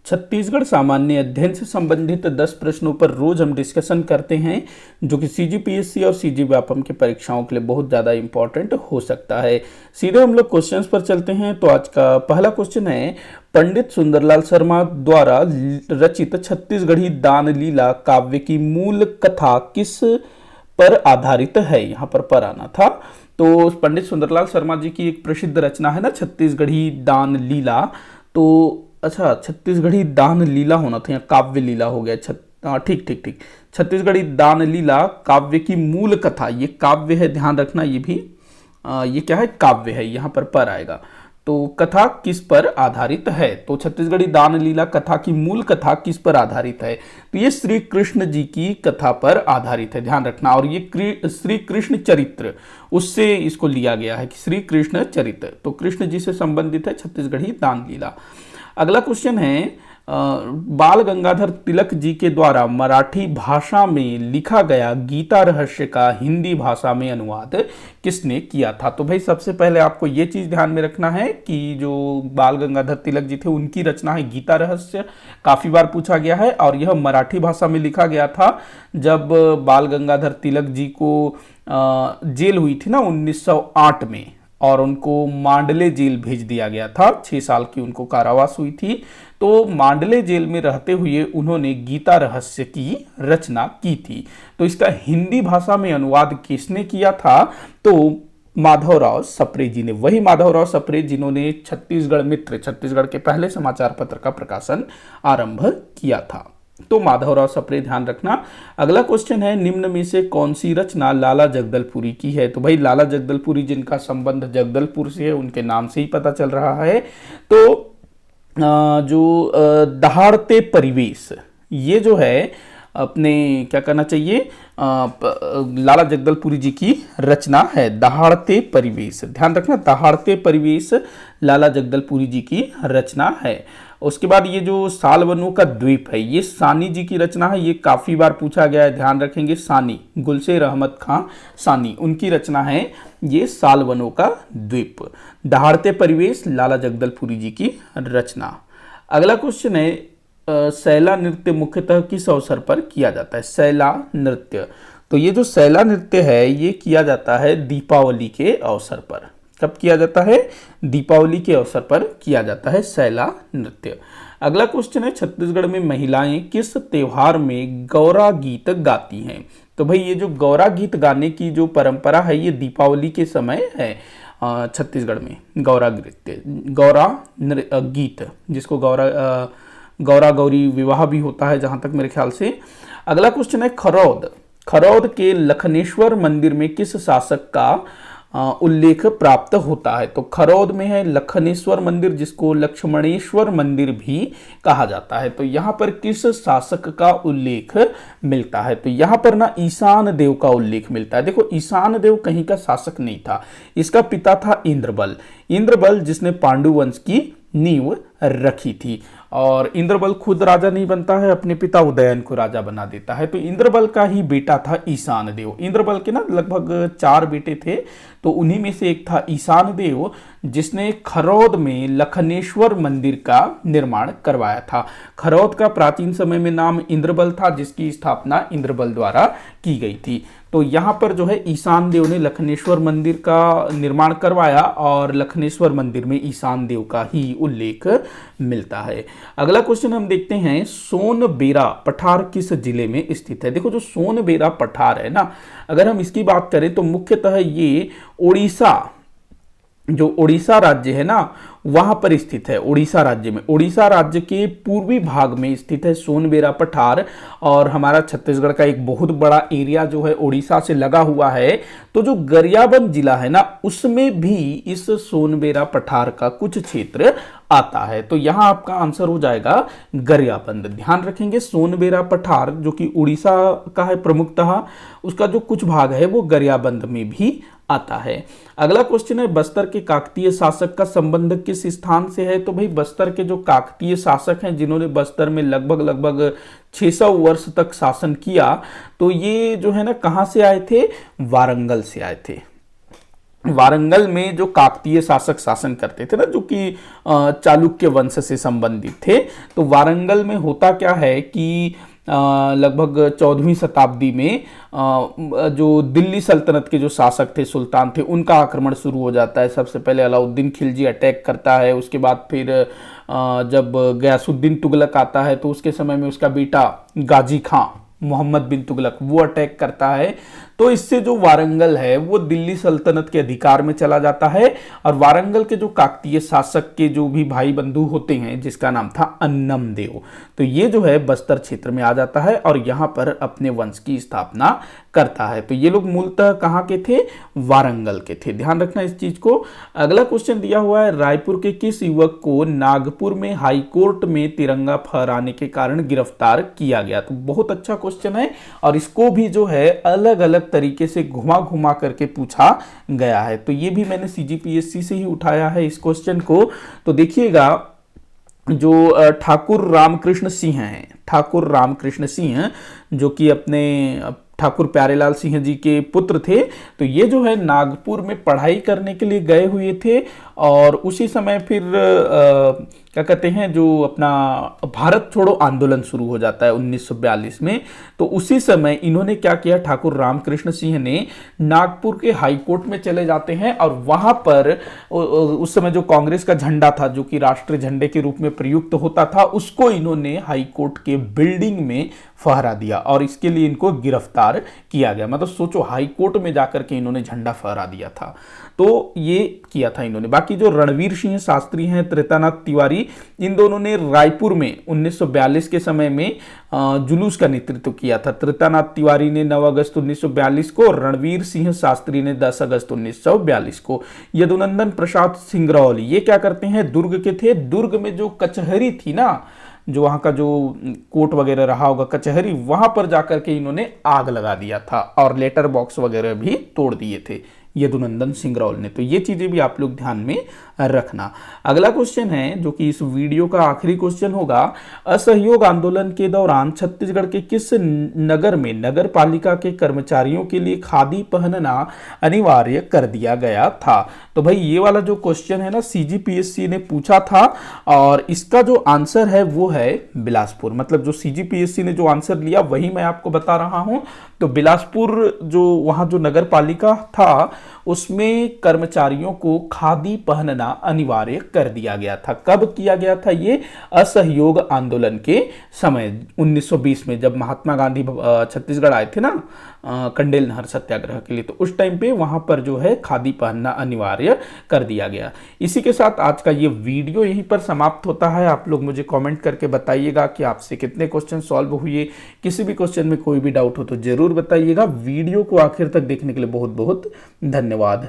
छत्तीसगढ़ सामान्य अध्ययन से संबंधित 10 प्रश्नों पर रोज हम डिस्कशन करते हैं, जो कि सीजीपीएससी और सीजी व्यापम की परीक्षाओं के लिए बहुत ज़्यादा इंपॉर्टेंट हो सकता है। सीधे हम लोग क्वेश्चंस पर चलते हैं। तो आज का पहला क्वेश्चन है, पंडित सुंदरलाल शर्मा द्वारा रचित छत्तीसगढ़ी दान लीला काव्य की मूल कथा किस पर आधारित है। यहाँ पर आना था। तो पंडित सुंदरलाल शर्मा जी की एक प्रसिद्ध रचना है ना, छत्तीसगढ़ी दान लीला। तो अच्छा, छत्तीसगढ़ी दान लीला होना था, यहाँ काव्य लीला हो गया। ठीक ठीक ठीक, छत्तीसगढ़ी दान लीला काव्य की मूल कथा, ये काव्य है, ध्यान रखना। ये भी ये क्या है, काव्य है, यहाँ पर आएगा। तो कथा किस पर आधारित है। तो छत्तीसगढ़ी दान लीला कथा की मूल कथा किस पर आधारित है। तो ये श्री कृष्ण जी की कथा पर आधारित है, ध्यान रखना। और ये श्री कृष्ण चरित्र, उससे इसको लिया गया है कि श्री कृष्ण चरित्र, तो कृष्ण जी से संबंधित है छत्तीसगढ़ी दान लीला। अगला क्वेश्चन है, बाल गंगाधर तिलक जी के द्वारा मराठी भाषा में लिखा गया गीता रहस्य का हिंदी भाषा में अनुवाद किसने किया था। तो भाई सबसे पहले आपको ये चीज ध्यान में रखना है कि जो बाल गंगाधर तिलक जी थे, उनकी रचना है गीता रहस्य, काफी बार पूछा गया है। और यह मराठी भाषा में लिखा गया था जब बाल गंगाधर तिलक जी को जेल हुई थी ना 1908 में, और उनको मांडले जेल भेज दिया गया था। 6 साल की उनको कारावास हुई थी। तो मांडले जेल में रहते हुए उन्होंने गीता रहस्य की रचना की थी। तो इसका हिंदी भाषा में अनुवाद किसने किया था। तो माधवराव सप्रे जी ने, वही माधवराव सप्रे जिन्होंने छत्तीसगढ़ मित्र, छत्तीसगढ़ के पहले समाचार पत्र का प्रकाशन आरंभ किया था। तो माधवराव सप्रे, ध्यान रखना। अगला क्वेश्चन है, निम्न में से कौन सी रचना लाला जगदलपुरी की है। तो भाई लाला जगदलपुरी, जिनका संबंध जगदलपुर से है, उनके नाम से ही पता चल रहा है। तो जो दहाड़ते परिवेश, ये जो है अपने क्या करना चाहिए, लाला जगदलपुरी जी की रचना है दहाड़ते परिवेश, ध्यान रखना। दहाड़ते परिवेश लाला जगदलपुरी जी की रचना है। उसके बाद ये जो सालवनों का द्वीप है, ये सानी जी की रचना है। ये काफी बार पूछा गया है, ध्यान रखेंगे। सानी, गुलशेर अहमद खां सानी, उनकी रचना है ये सालवनों का द्वीप। दहाड़ते परिवेश लाला जगदलपुरी जी की रचना। अगला क्वेश्चन है, सैला नृत्य मुख्यतः किस अवसर पर किया जाता है। सैला नृत्य, तो ये जो सैला नृत्य है ये किया जाता है दीपावली के अवसर पर। कब किया जाता है, दीपावली के अवसर पर किया जाता है सैला नृत्य। अगला क्वेश्चन है, छत्तीसगढ़ में महिलाएं किस त्योहार में गौरा गीत गाती हैं। तो भाई ये जो गौरा गीत गाने की जो परंपरा है, ये दीपावली के समय है छत्तीसगढ़ में। गौरा नृत्य, गौरा गीत, जिसको गौरा गौरी विवाह भी होता है जहां तक मेरे ख्याल से। अगला क्वेश्चन है, खरौद, खरौद के लखनेश्वर मंदिर में किस शासक का उल्लेख प्राप्त होता है। तो खरौद में है लखनेश्वर मंदिर, जिसको लक्ष्मणेश्वर मंदिर भी कहा जाता है। तो यहाँ पर किस शासक का उल्लेख मिलता है। तो यहाँ पर ना ईशान देव का उल्लेख मिलता है। देखो, ईशान देव कहीं का शासक नहीं था, इसका पिता था इंद्रबल। इंद्रबल जिसने पांडु वंश की नींव रखी थी। और इंद्रबल खुद राजा नहीं बनता है, अपने पिता उदयन को राजा बना देता है। तो इंद्रबल का ही बेटा था ईशान देव। इंद्रबल के ना लगभग 4 बेटे थे, तो उन्हीं में से एक था ईशान देव, जिसने खरौद में लखनेश्वर मंदिर का निर्माण करवाया था। खरौद का प्राचीन समय में नाम इंद्रबल था, जिसकी स्थापना इंद्रबल द्वारा की गई थी। तो यहाँ पर जो है ईशान देव ने लखनेश्वर मंदिर का निर्माण करवाया, और लखनेश्वर मंदिर में ईशान देव का ही उल्लेख मिलता है। अगला क्वेश्चन हम देखते हैं, सोनबेरा पठार किस जिले में स्थित है। देखो, जो सोनबेरा पठार है ना, अगर हम इसकी बात करें तो मुख्यतः ये उड़ीसा, जो उड़ीसा राज्य है ना, वहां पर स्थित है। उड़ीसा राज्य में, उड़ीसा राज्य के पूर्वी भाग में स्थित है सोनबेरा पठार। और हमारा छत्तीसगढ़ का एक बहुत बड़ा एरिया जो है उड़ीसा से लगा हुआ है। तो जो गरियाबंद जिला है ना, उसमें भी इस सोनबेरा पठार का कुछ क्षेत्र आता है। तो यहां आपका आंसर हो जाएगा गरियाबंद। ध्यान रखेंगे, सोनबेरा पठार जो कि उड़ीसा का है प्रमुखतः, उसका जो कुछ भाग है वो गरियाबंद में भी आता है। अगला क्वेश्चन है, बस्तर के काकतीय शासक का संबंध किस स्थान से है। तो भाई बस्तर के जो काकतीय शासक हैं, जिन्होंने बस्तर में लगभग 600 वर्ष तक शासन किया, तो ये जो है ना कहां से आए थे, वारंगल से आए थे। वारंगल में जो काकतीय शासक शासन करते थे ना, जो कि चालुक्य वंश से संबंधित थे, तो वारंगल में होता क्या है कि लगभग 14वीं शताब्दी में जो दिल्ली सल्तनत के जो शासक थे, सुल्तान थे, उनका आक्रमण शुरू हो जाता है। सबसे पहले अलाउद्दीन खिलजी अटैक करता है, उसके बाद फिर जब गयासुद्दीन तुगलक आता है तो उसके समय में उसका बेटा गाजी खां, मोहम्मद बिन तुगलक, वो अटैक करता है। तो इससे जो वारंगल है वो दिल्ली सल्तनत के अधिकार में चला जाता है। और वारंगल के जो काकतीय शासक के जो भी भाई बंधु होते हैं, जिसका नाम था अन्नम देव, तो ये जो है बस्तर क्षेत्र में आ जाता है और यहाँ पर अपने वंश की स्थापना करता है। तो ये लोग मूलतः कहाँ के थे? वारंगल के थे, ध्यान रखना इस चीज को। अगला क्वेश्चन दिया हुआ है, रायपुर के किस युवक को नागपुर में हाई कोर्ट में तिरंगा फहराने के कारण गिरफ्तार किया गया? तो बहुत अच्छा क्वेश्चन है और इसको भी जो है अलग अलग तरीके से घुमा घुमा करके पूछा गया है। तो ये भी मैंने सीजीपीएससी से ही उठाया है इस क्वेश्चन को। तो देखिएगा, जो ठाकुर रामकृष्ण सिंह हैं, ठाकुर रामकृष्ण सिंह जो कि अपने ठाकुर प्यारेलाल सिंह जी के पुत्र थे, तो ये जो है नागपुर में पढ़ाई करने के लिए गए हुए थे और उसी समय फिर क्या कहते हैं, जो अपना भारत छोड़ो आंदोलन शुरू हो जाता है 1942 में। तो उसी समय इन्होंने क्या किया, ठाकुर रामकृष्ण सिंह ने नागपुर के हाई कोर्ट में चले जाते हैं और वहां पर उस समय जो कांग्रेस का झंडा था, जो कि राष्ट्रीय झंडे के रूप में प्रयुक्त होता था, उसको इन्होंने हाई कोर्ट के बिल्डिंग में फहरा दिया और इसके लिए इनको गिरफ्तार किया गया। मतलब सोचो, हाई कोर्ट में जाकर के इन्होंने झंडा फहरा दिया था। तो ये किया था इन्होंने। बाकी जो रणवीर सिंह शास्त्री हैं, त्रेतानाथ तिवारी, इन दोनों ने रायपुर में 1942 के समय में जुलूस का नेतृत्व किया था। त्रेतानाथ तिवारी ने 9 अगस्त 1942 को, रणवीर सिंह शास्त्री ने 10 अगस्त 1942 को। यदुनंदन प्रसाद सिंगरौली, ये क्या करते हैं, दुर्ग के थे। दुर्ग में जो कचहरी थी ना, जो वहां का जो कोर्ट वगैरह रहा होगा, कचहरी, वहां पर जाकर के इन्होंने आग लगा दिया था और लेटर बॉक्स वगैरह भी तोड़ दिए थे यदुनंदन सिंगरौल ने। तो ये चीजें भी आप लोग ध्यान में रखना। अगला क्वेश्चन है, जो कि इस वीडियो का आखिरी क्वेश्चन होगा, असहयोग आंदोलन के दौरान छत्तीसगढ़ के किस नगर में नगर पालिका के कर्मचारियों के लिए खादी पहनना अनिवार्य कर दिया गया था? तो भाई ये वाला जो क्वेश्चन है ना, सीजीपीएससी ने पूछा था और इसका जो आंसर है वो है बिलासपुर। मतलब जो सीजीपीएससी ने जो आंसर लिया वही मैं आपको बता रहा हूं। तो बिलासपुर जो वहां जो नगर पालिका था, उसमें कर्मचारियों को खादी पहनना अनिवार्य कर दिया गया था। कब किया गया था ये? असहयोग आंदोलन के समय 1920 में, जब महात्मा गांधी छत्तीसगढ़ आए थे ना कंडेल नहर सत्याग्रह के लिए, तो उस टाइम पे वहां पर जो है खादी पहनना अनिवार्य कर दिया गया। इसी के साथ आज का ये वीडियो यहीं पर समाप्त होता है। आप लोग मुझे कमेंट करके बताइएगा कि आपसे कितने क्वेश्चन सॉल्व हुए। किसी भी क्वेश्चन में कोई भी डाउट हो तो जरूर बताइएगा। वीडियो को आखिर तक देखने के लिए बहुत बहुत धन्यवाद।